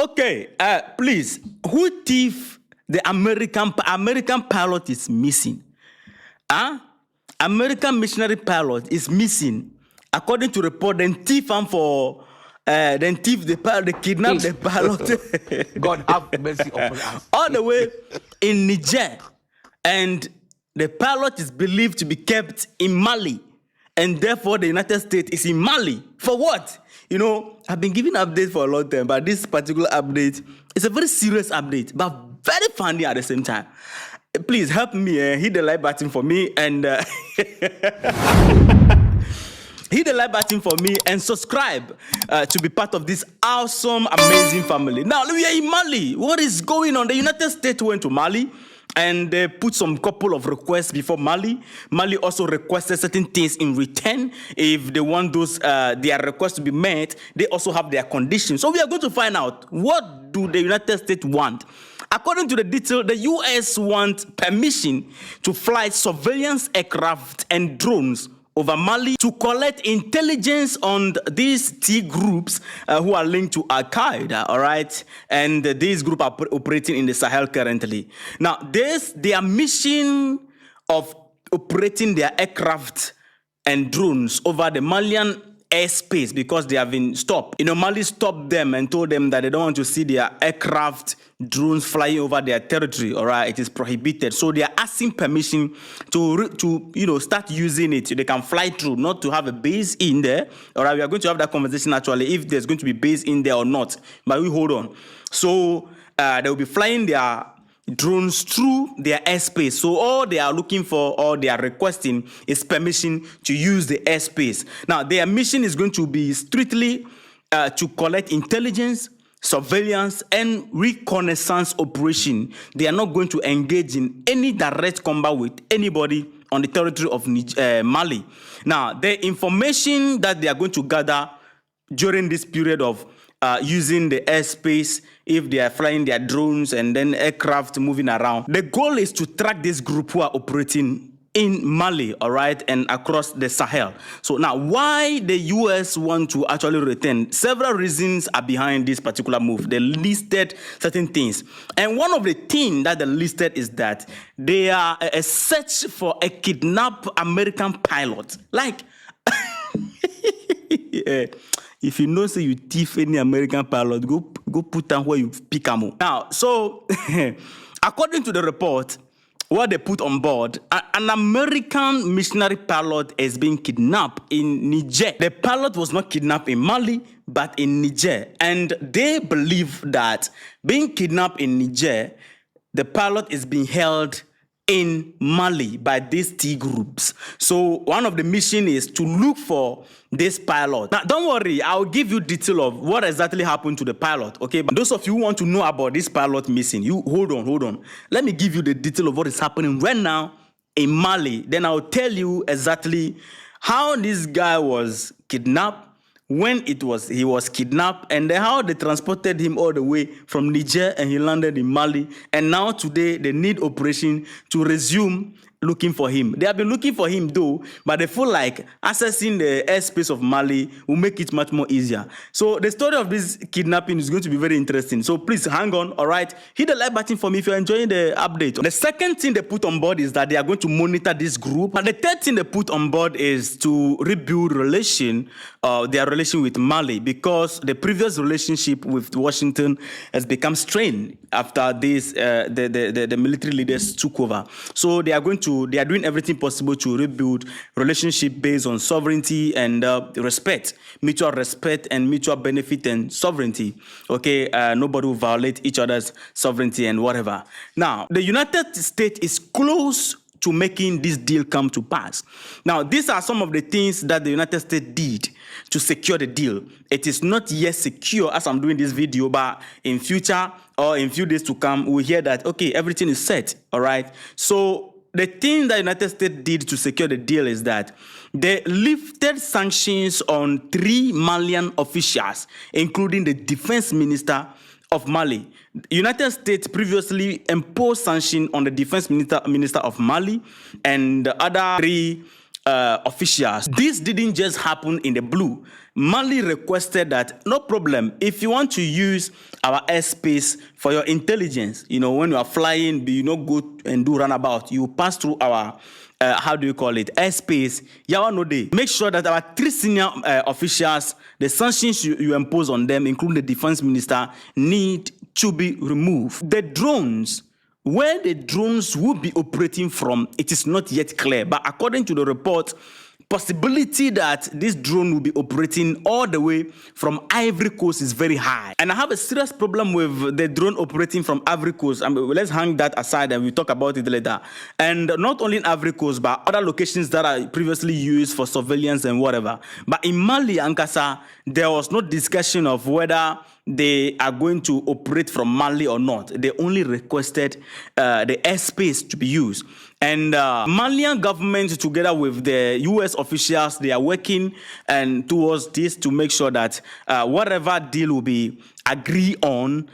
Okay, please, who thief the American pilot is missing? American missionary pilot is missing. According to report, then thief him for the pilot, they kidnap the pilot. God have mercy upon us. All the way in Niger, and the pilot is believed to be kept in Mali, and therefore the United States is in Mali. For what? You know, I've been giving updates for a long time, but this particular update is a very serious update, but very funny at the same time. Please help me, hit the like button for me, and hit the like button for me and subscribe to be part of this awesome, amazing family. Now, we are in Mali. What is going on? The United States went to Mali and they put some couple of requests before Mali. Mali also requested certain things in return. If they want those their requests to be met, they also have their conditions. So we are going to find out, what do the United States want? According to the detail, the US wants permission to fly surveillance aircraft and drones over Mali to collect intelligence on these T groups who are linked to Al-Qaeda, all right? And these groups are operating in the Sahel currently. Now, their mission of operating their aircraft and drones over the Malian airspace, because they have been stopped. You know, Mali stopped them and told them that they don't want to see their aircraft, drones flying over their territory, all right? It is prohibited. So they are asking permission to start using it. They can fly through, not to have a base in there, all right? We are going to have that conversation actually, if there's going to be base in there or not. But we hold on. So they will be flying their drones through their airspace. So all they are looking for, or they are requesting, is permission to use the airspace. Now, their mission is going to be strictly to collect intelligence, surveillance, and reconnaissance operation. They are not going to engage in any direct combat with anybody on the territory of Mali. Now, the information that they are going to gather during this period of using the airspace, if they are flying their drones and then aircraft moving around, the goal is to track this group who are operating in Mali, all right, and across the Sahel. So now, why the US want to actually return? Several reasons are behind this particular move. They listed certain things. And one of the things that they listed is that they are a search for a kidnapped American pilot. Like, if you know, say you thief any American pilot, go put down where you pick them. Now, so according to the report, what they put on board, an American missionary pilot has been kidnapped in Niger. The pilot was not kidnapped in Mali, but in Niger. And they believe that being kidnapped in Niger, the pilot is being held in Mali by these T groups. So one of the mission is to look for this pilot. Now, don't worry, I'll give you detail of what exactly happened to the pilot, okay? But those of you who want to know about this pilot missing, you hold on. Let me give you the detail of what is happening right now in Mali. Then I'll tell you exactly how this guy was kidnapped, when he was kidnapped, and then how they transported him all the way from Niger and he landed in Mali. And now today they need operation to resume looking for him. They have been looking for him though, but they feel like accessing the airspace of Mali will make it much more easier. So the story of this kidnapping is going to be very interesting. So please hang on, all right? Hit the like button for me if you're enjoying the update. The second thing they put on board is that they are going to monitor this group. And the third thing they put on board is to rebuild their relation with Mali, because the previous relationship with Washington has become strained after this, the military leaders took over. So they are doing everything possible to rebuild relationship based on sovereignty and mutual respect and mutual benefit and sovereignty. Okay, nobody will violate each other's sovereignty and whatever. Now, the United States is close to making this deal come to pass. Now, these are some of the things that the United States did to secure the deal. It is not yet secure as I'm doing this video, but in future or in few days to come, we'll hear that, okay, everything is set, all right? So the thing that the United States did to secure the deal is that they lifted sanctions on 3 Malian officials, including the defense minister of Mali. United States previously imposed sanctions on the defense minister of Mali and the other 3 officials. This didn't just happen in the blue. Mali requested that, no problem, if you want to use our airspace for your intelligence, when you are flying, go and do runabout, you pass through our airspace. Make sure that our 3 senior officials, the sanctions you impose on them, including the defense minister, need to be removed. The drones, where the drones will be operating from, it is not yet clear. But according to the report, possibility that this drone will be operating all the way from Ivory Coast is very high. And I have a serious problem with the drone operating from Ivory Coast. Let's hang that aside and we'll talk about it later. And not only in Ivory Coast, but other locations that are previously used for surveillance and whatever. But in Mali and Kassa, there was no discussion of whether they are going to operate from Mali or not. They only requested the airspace to be used. And Malian government, together with the U.S. officials, they are working towards this to make sure that whatever deal will be agreed on,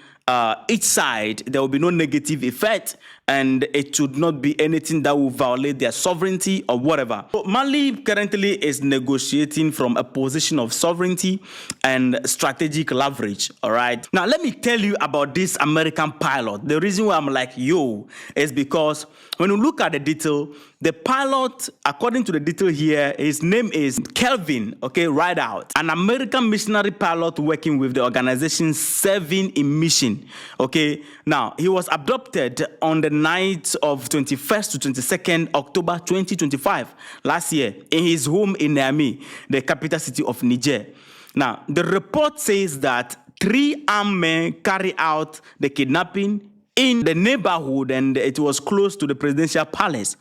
each side, there will be no negative effect, and it should not be anything that will violate their sovereignty or whatever. So Mali currently is negotiating from a position of sovereignty and strategic leverage, all right? Now, let me tell you about this American pilot. The reason why I'm like, yo, is because when you look at the detail, the pilot, according to the detail here, his name is Kelvin, okay, right out. An American missionary pilot working with the organization serving in mission, okay? Now, he was abducted on the night of 21st to 22nd October 2025, last year, in his home in Niamey, the capital city of Niger. Now, the report says that 3 armed men carried out the kidnapping in the neighborhood, and it was close to the presidential palace.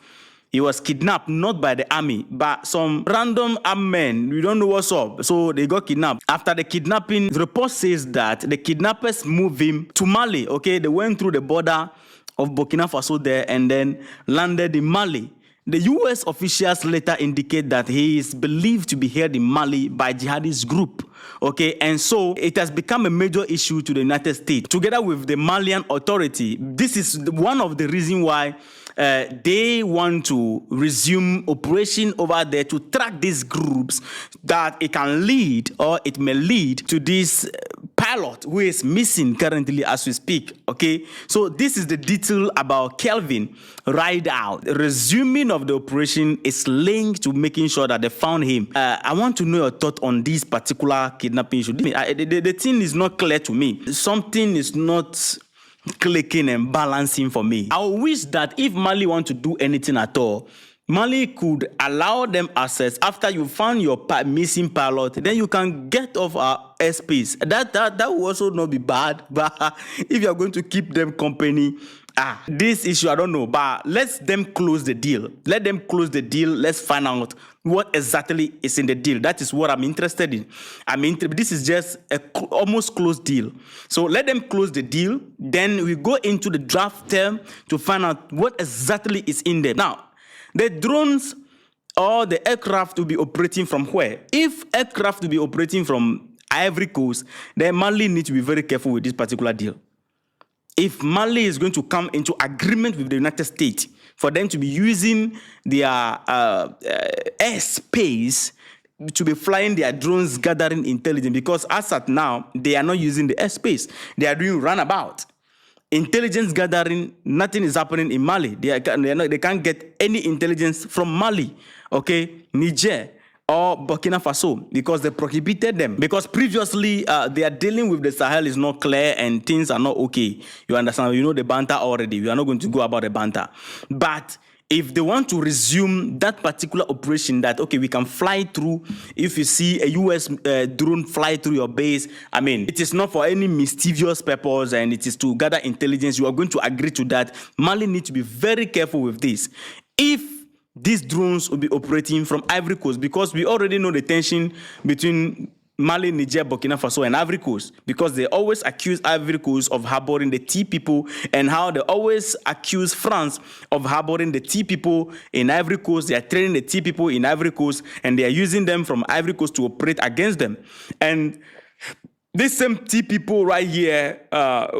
He was kidnapped not by the army, but some random armed men. We don't know what's up. So they got kidnapped. After the kidnapping, the report says that the kidnappers moved him to Mali. Okay, they went through the border of Burkina Faso there and then landed in Mali. The U.S. officials later indicate that he is believed to be held in Mali by jihadist group. Okay, and so it has become a major issue to the United States. Together with the Malian authority, this is one of the reasons why they want to resume operation over there to track these groups, that it can lead or it may lead to this pilot who is missing currently as we speak. Okay, so this is the detail about Kelvin ride out. The resuming of the operation is linked to making sure that they found him. I want to know your thought on this particular kidnapping issue. The thing is not clear to me. Something is not clicking and balancing for me. I wish that if Mali want to do anything at all, Mali could allow them access after you found your missing pilot, then you can get off our airspace. That will also not be bad, but if you are going to keep them company, this issue, I don't know, but let them close the deal. Let them close the deal. Let's find out what exactly is in the deal. That is what I'm interested in. This is just a almost closed deal. So let them close the deal. Then we go into the draft term to find out what exactly is in there. Now, the drones or the aircraft will be operating from where? If aircraft will be operating from Ivory Coast, then Mali needs to be very careful with this particular deal. If Mali is going to come into agreement with the United States for them to be using their airspace to be flying their drones, gathering intelligence, because as at now, they are not using the airspace. They are doing runabout. Intelligence gathering, nothing is happening in Mali. They can't get any intelligence from Mali, okay, Niger, or Burkina Faso, because they prohibited them. Because previously, they are dealing with the Sahel is not clear and things are not okay. You understand? You know the banter already. We are not going to go about the banter. But if they want to resume that particular operation that, okay, we can fly through, if you see a U.S. drone fly through your base, it is not for any mischievous purpose and it is to gather intelligence. You are going to agree to that. Mali needs to be very careful with this. If these drones will be operating from Ivory Coast, because we already know the tension between Mali, Niger, Burkina Faso, and Ivory Coast, because they always accuse Ivory Coast of harboring the T people, and how they always accuse France of harboring the T people in Ivory Coast. They are training the T people in Ivory Coast, and they are using them from Ivory Coast to operate against them. And these same T people right here,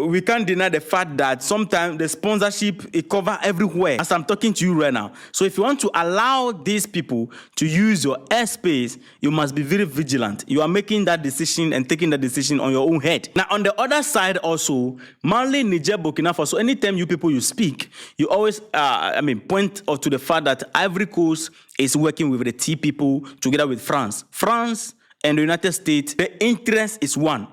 we can't deny the fact that sometimes the sponsorship, it covers everywhere as I'm talking to you right now. So if you want to allow these people to use your airspace, you must be very vigilant. You are making that decision and taking that decision on your own head. Now, on the other side also, Mali, Niger, Burkina Faso, anytime you people you speak, you always, point to the fact that Ivory Coast is working with the T people together with France. France and the United States, the interest is one.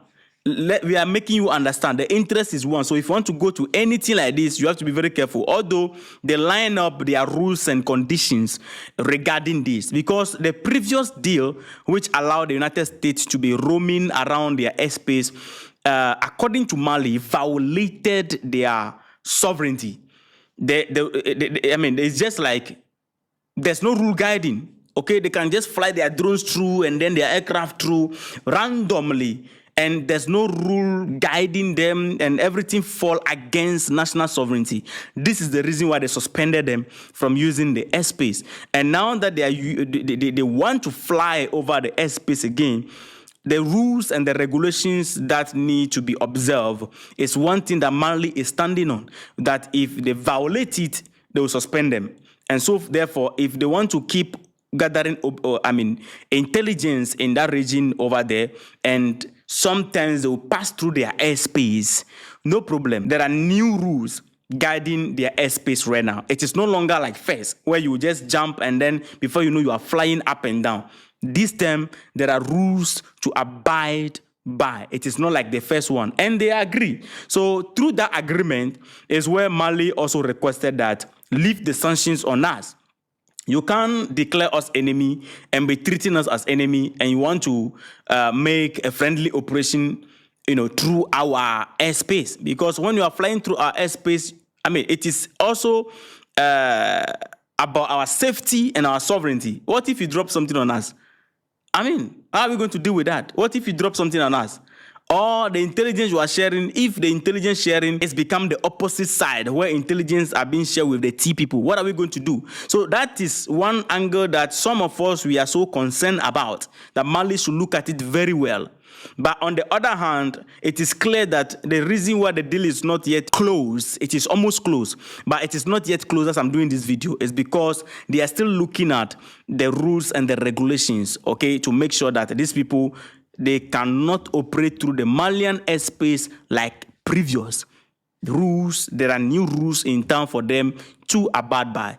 We are making you understand the interest is one. So if you want to go to anything like this, you have to be very careful. Although they line up their rules and conditions regarding this, because the previous deal, which allowed the United States to be roaming around their airspace, according to Mali, violated their sovereignty. It's just like there's no rule guiding. Okay, they can just fly their drones through and then their aircraft through randomly, and there's no rule guiding them, and everything fall against national sovereignty. This is the reason why they suspended them from using the airspace. And now that they want to fly over the airspace again, the rules and the regulations that need to be observed is one thing that Mali is standing on, that if they violate it, they will suspend them. And so therefore, if they want to keep gathering intelligence in that region over there, and sometimes they will pass through their airspace, no problem. There are new rules guiding their airspace right now. It is no longer like first, where you just jump and then before you know you are flying up and down. This time, there are rules to abide by. It is not like the first one. And they agree. So through that agreement is where Mali also requested that lift the sanctions on us. You can't declare us enemy and be treating us as enemy, and you want to make a friendly operation, through our airspace. Because when you are flying through our airspace, it is also about our safety and our sovereignty. What if you drop something on us? How are we going to deal with that? What if you drop something on us? Or the intelligence you are sharing, if the intelligence sharing has become the opposite side, where intelligence are being shared with the T people, what are we going to do? So that is one angle that some of us, we are so concerned about, that Mali should look at it very well. But on the other hand, it is clear that the reason why the deal is not yet closed, it is almost closed, but it is not yet closed as I'm doing this video, is because they are still looking at the rules and the regulations, okay, to make sure that these people, they cannot operate through the Malian airspace like previous rules. There are new rules in town for them to abide by.